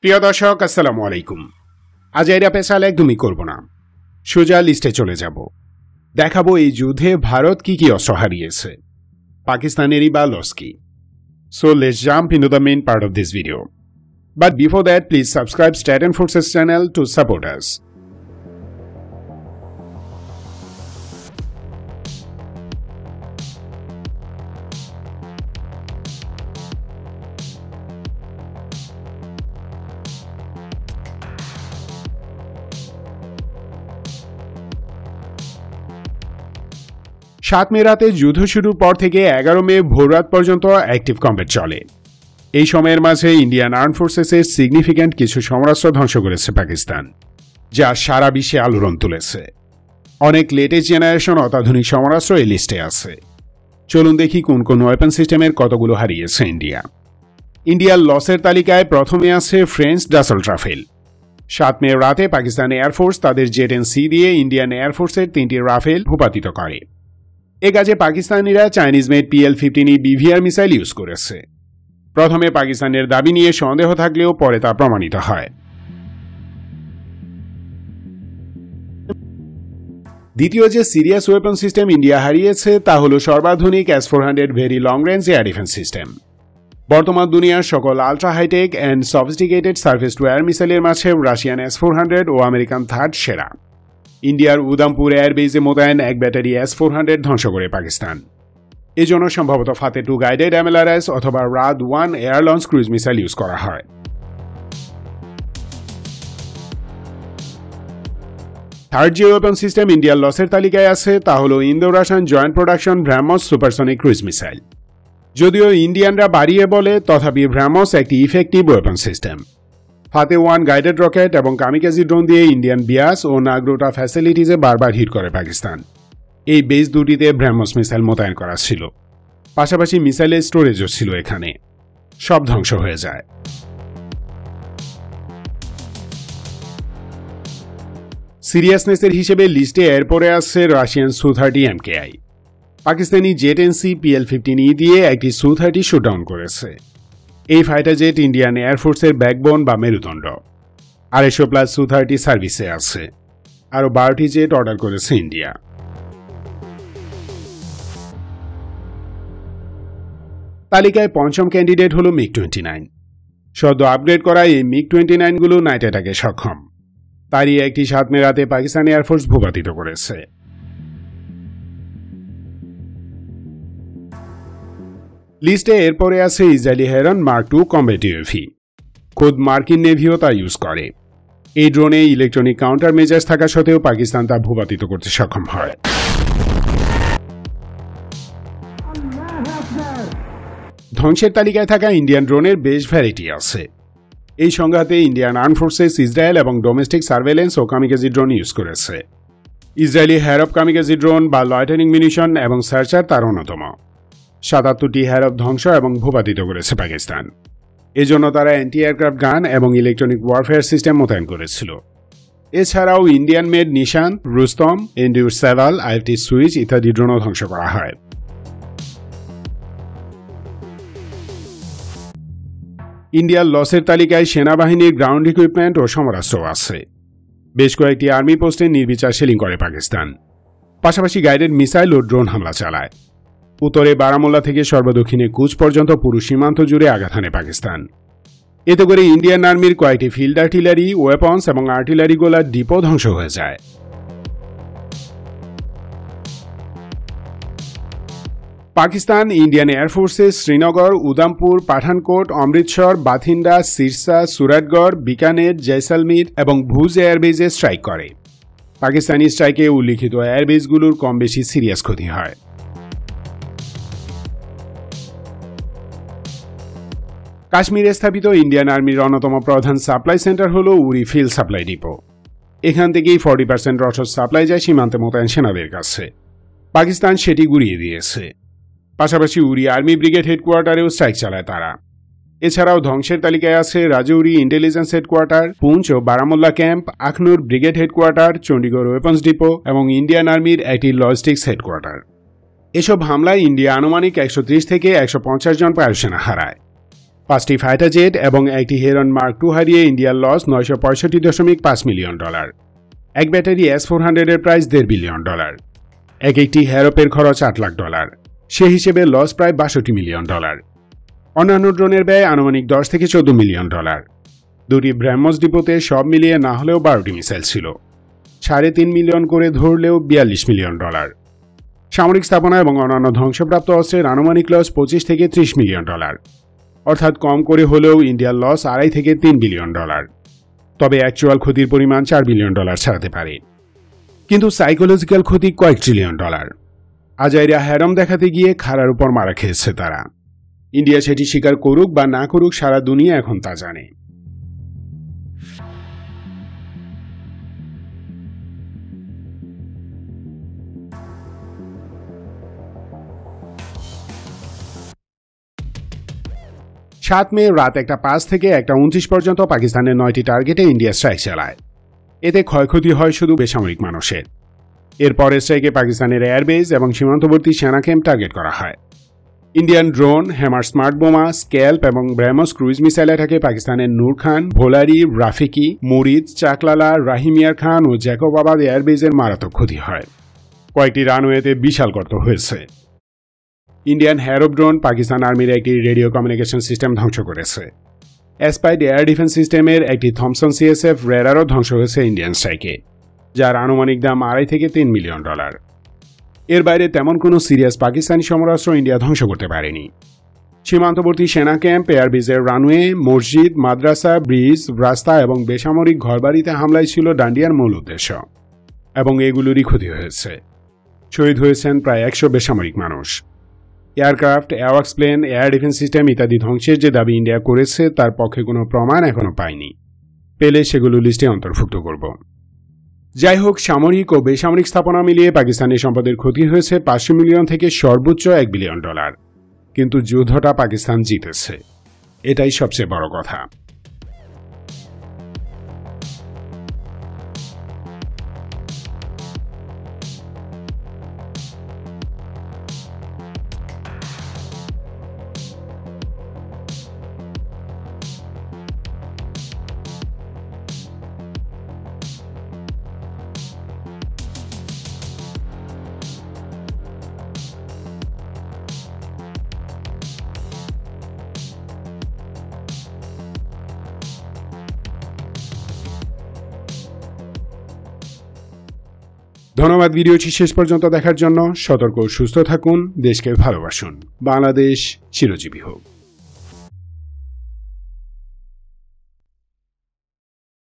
প্রিয় দর্শক আসসালামু আলাইকুম। আজ এর স্পেশাল একদমই করব না, সোজা লিস্টে চলে যাব। দেখাবো এই যুদ্ধে ভারত কি কি অস্ত্র হারিয়েছে, পাকিস্তানেরই বা লস কি। So let's jump into the main part of this video. But before that, please subscribe Staten Forces channel to support us. সাত মে রাতে যুদ্ধ শুরুর পর থেকে 11 মে ভোররাত পর্যন্ত অ্যাক্টিভ কমব্যাট চলে। এই সময়ের মাঝে ইন্ডিয়ান আর্ম ফোর্সেসের সিগনিফিক্যান্ট কিছু সমরাস্ত্র ধ্বংস করেছে পাকিস্তান, যা সারা বিশ্বে আলোড়ন তুলেছে। অনেক লেটেস্ট জেনারেশন অত্যাধুনিক সমরাস্ত্র এই লিস্টে আছে। চলুন দেখি কোন কোন ওয়েপন সিস্টেমের কতগুলো হারিয়েছে ইন্ডিয়া। ইন্ডিয়ার লসের তালিকায় প্রথমে আছে ফ্রেঞ্চ ডাসল্ট রাফেল। 7 মে রাতে পাকিস্তান এয়ারফোর্স তাদের জেট-এন-সি দিয়ে ইন্ডিয়ান এয়ারফোর্সের 3টি রাফেল ভূপাতিত করে। এ কাজে পাকিস্তানিরা Chinese made PL-15E BVR missile use করেছে। প্রথমে পাকিস্তানের দাবি নিয়ে সন্দেহ থাকলেও পরে তা প্রমাণিত হয়। দ্বিতীয় যে সিরিয়াস ওয়েপন সিস্টেম ইন্ডিয়া হারিয়েছে তা হল সর্বাধুনিক S-400 very long range air defence system. বর্তমান দুনিয়ার সকল ultra hitech and sophisticated surface to air মিসাইলের মাঝে রাশিয়ান S-400 ও আমেরিকান থার্ড সেরা। ইন্ডিয়ার উদামপুর এয়ারবেজে মোতায়েন এক ব্যাটারি S-400 ধ্বংস করে পাকিস্তান। এজন্য সম্ভবত ফাতে-2 গাইডেড MLRS অথবা রাদ-1 air launch cruise missile use করা হয়। থার্ড যে ওয়েপন সিস্টেম ইন্ডিয়ার লসের তালিকায় আছে তা হল Indo Russian joint production BrahMos supersonic cruise missile. যদিও ইন্ডিয়ানরা বাড়িয়ে বলে, তথাপি ব্রাহ্মস একটি ইফেক্টিভ ওয়েপন সিস্টেম। ফাতে-1 গাইডেড রকেট এবং কামিকাজি ড্রোন দিয়ে ইন্ডিয়ান বিয়াস ও নাগরোটা ফ্যাসিলিটিজে বারবার হিট করে পাকিস্তান। এই বেস দুটিতে ব্রাহ্মস মিসাইল মোতায়েন করা ছিল, পাশাপাশি মিসাইলের স্টোরেজও ছিল এখানে। সব ধ্বংস হয়ে যায়। সিরিয়াসনেসের হিসেবে লিস্টে এরপরে আছে Russian Su-30 MKI। Pakistani jet-N-C PL-15E দিয়ে একটি Su-30 শুটডাউন করেছে। এই ফাইটার জেট ইন্ডিয়ান এয়ারফোর্সের ব্যাকবোন বা মেরুদণ্ড। 250+ Su-30 সার্ভিসে আছে। আরও 12টি জেট অর্ডার করেছে ইন্ডিয়া। তালিকায় পঞ্চম ক্যান্ডিডেট হল MiG-29। সদ্য আপগ্রেড করা এই MiG-29 গুলো নাইট অ্যাটাকে সক্ষম। তারই একটি 7 মে রাতে পাকিস্তান এয়ারফোর্স ভূপাতিত করেছে। লিস্টে এরপরে আছে Israeli heron mark 2 combat UAV। খোদ মার্কিন নেভিও তা ইউজ করে। এই ড্রোনে ইলেকট্রনিক কাউন্টার মেজার্স থাকা সত্ত্বেও পাকিস্তান তা ভূপাতিত করতে সক্ষম হয়। ধ্বংসের তালিকায় থাকা ইন্ডিয়ান ড্রোনের বেশ ভ্যারাইটি আছে। এই সংঘাতে ইন্ডিয়ান আর্ম ফোর্সেস ইসরায়েল এবং ডোমেস্টিক সার্ভেলেন্স ও কামিকাজি ড্রোন ইউজ করেছে। ইসরায়েলি হ্যারপ কামিকাজি ড্রোন বা লয়টারিং মিনিশন এবং সার্চার তার অন্যতম। 77টি হ্যারপ ধ্বংস এবং ভূপাতিত করেছে পাকিস্তান। এজন্য তারা অ্যান্টি এয়ারক্রাফট গান এবং ইলেকট্রনিক ওয়ারফেয়ার সিস্টেম মোতায়েন করেছিল। এছাড়াও ইন্ডিয়ান মেড নিশান, রুস্তম, এন্ডিউর সেভাল, IFT সুইচ ইত্যাদি ড্রোনও ধ্বংস করা হয়। ইন্ডিয়ার লসের তালিকায় সেনাবাহিনীর গ্রাউন্ড ইকুইপমেন্ট ও সমরাস্ত্র আছে। বেশ কয়েকটি আর্মি পোস্টে নির্বিচার শেলিং করে পাকিস্তান। পাশাপাশি গাইডেড মিসাইল ও ড্রোন হামলা চালায়। উত্তরে বারামুল্লা থেকে সর্বদক্ষিণে কুচ পর্যন্ত পুরো সীমান্ত জুড়ে আঘাত হানে পাকিস্তান। এতে করে ইন্ডিয়ান আর্মির কয়েকটি ফিল্ড আর্টিলারি, ওয়েপন্স এবং আর্টিলারি গোলার ডিপো ধ্বংস হয়ে যায়। পাকিস্তান ইন্ডিয়ান এয়ারফোর্সেস শ্রীনগর, উদামপুর, পাঠানকোট, অমৃতসর, বাথিন্ডা, সিরসা, সুরাটগড়, বিকানের, জয়সালমীর এবং ভুজ এয়ারবেজে স্ট্রাইক করে। পাকিস্তানি স্ট্রাইকে উল্লিখিত এয়ারবেসগুলোর কম বেশি সিরিয়াস ক্ষতি হয়। কাশ্মীরে স্থাপিত ইন্ডিয়ান আর্মির অন্যতম প্রধান সাপ্লাই সেন্টার হল উরি ফিল্ড সাপ্লাই ডিপো। এখান থেকেই 40% রসদ সাপ্লাই যায় সীমান্তে মোতায়েন সেনাদের কাছে। পাকিস্তান সেটি গুড়িয়ে দিয়েছে। পাশাপাশি উরি আর্মি ব্রিগেড হেডকোয়ার্টারেও স্ট্রাইক চালায় তারা। এছাড়াও ধ্বংসের তালিকায় আছে রাজৌরি ইন্টেলিজেন্স হেডকোয়ার্টার, পুঞ্চ ও Baramulla camp, Akhnoor brigade headquarter, Chandigarh weapons depot এবং ইন্ডিয়ান আর্মির একটি লজিস্টিক্স হেডকোয়ার্টার। এসব হামলায় ইন্ডিয়া আনুমানিক 130 থেকে 150 জন বায়ুসেনা হারায়। 5টি ফাইটার জেট এবং একটি হেরন মার্ক II হারিয়ে ইন্ডিয়ার লস $965.5 মিলিয়ন। এক ব্যাটারি S-400 এর প্রাইস $1.5 বিলিয়ন। একটি হ্যারোপের খরচ $8 লাখ। সে হিসেবে লস প্রায় $62 মিলিয়ন। অন্যান্য ড্রোনের ব্যয় আনুমানিক $10 থেকে $14 মিলিয়ন। দুটি ব্রহ্মস ডিপোতে সব মিলিয়ে না হলেও 12টি মিসাইল ছিল। 3.5 মিলিয়ন করে ধরলেও $42 মিলিয়ন। সামরিক স্থাপনা এবং অন্যান্য ধ্বংসপ্রাপ্ত অস্ত্রের আনুমানিক লস $25 থেকে $30 মিলিয়ন। অর্থাৎ কম করে হলেও ইন্ডিয়ার লস $2.5 থেকে $3 বিলিয়ন। তবে অ্যাকচুয়াল ক্ষতির পরিমাণ $4 বিলিয়ন ছাড়াতে পারে। কিন্তু সাইকোলজিক্যাল ক্ষতি কয়েক ট্রিলিয়ন ডলার। আজাইরা হ্যারম দেখাতে গিয়ে খাড়ার উপর মারা খেয়েছে তারা। ইন্ডিয়া সেটি স্বীকার করুক বা না করুক, সারা দুনিয়া এখন তা জানে। মে রাত 1:05 থেকে 1:29 পর্যন্ত পাকিস্তানের 9টি টার্গেটে ইন্ডিয়া স্ট্রাইক চালায়। এতে ক্ষয়ক্ষতি হয় শুধু বেসামরিক মানুষের। এরপরের স্ট্রাইকে পাকিস্তানের এয়ারবেস এবং সীমান্তবর্তী সেনা ক্যাম্প টার্গেট করা হয়। ইন্ডিয়ান ড্রোন, হ্যামার স্মার্ট বোমা, স্ক্যাল্প এবং ব্রাহ্মস ক্রুইজ মিসাইল অ্যাটাকে পাকিস্তানের নূর খান, ভোলারি, রাফিকি, মুরিদ, চাকলালা, রাহিমিয়ার খান ও জ্যাকবাবাদ এয়ারবেসের মারাত্মক ক্ষতি হয়। কয়েকটি রানওয়েতে বিশাল গর্ত হয়েছে। ইন্ডিয়ান হ্যারো ড্রোন পাকিস্তান আর্মির একটি রেডিও কমিউনিকেশন সিস্টেম ধ্বংস করেছে। অ্যাসপাইড এয়ার ডিফেন্স সিস্টেমের একটি থমসন CSF রেডারও ধ্বংস হয়েছে ইন্ডিয়ান স্ট্রাইকে, যার আনুমানিক দাম $2.5 থেকে $3 মিলিয়ন। এর বাইরে তেমন কোনো সিরিয়াস পাকিস্তানি সমরাস্ত্র ইন্ডিয়া ধ্বংস করতে পারেনি। সীমান্তবর্তী সেনা ক্যাম্প, এয়ারবেসের রানওয়ে, মসজিদ, মাদ্রাসা, ব্রিজ, রাস্তা এবং বেসামরিক ঘরবাড়িতে হামলাই ছিল ডান্ডিয়ার মূল উদ্দেশ্য, এবং এগুলোরই ক্ষতি হয়েছে। শহীদ হয়েছেন প্রায় 100 বেসামরিক মানুষ। এয়ারক্রাফট, অ্যাওয়াক্স প্লেন, এয়ার ডিফেন্স সিস্টেম ইত্যাদি ধ্বংসের যে দাবি ইন্ডিয়া করেছে তার পক্ষে কোনো প্রমাণ এখনো পায়নি। পেলে সেগুলো লিস্টে অন্তর্ভুক্ত করব। যাই হোক, সামরিক ও বেসামরিক স্থাপনা মিলিয়ে পাকিস্তানের সম্পদের ক্ষতি হয়েছে $500 মিলিয়ন থেকে সর্বোচ্চ $1 বিলিয়ন। কিন্তু যুদ্ধটা পাকিস্তান জিতেছে, এটাই সবচেয়ে বড় কথা। ধন্যবাদ ভিডিওটি শেষ পর্যন্ত দেখার জন্য। সতর্ক ও সুস্থ থাকুন, দেশকে ভালোবাসুন। বাংলাদেশ চিরজীবী হোক।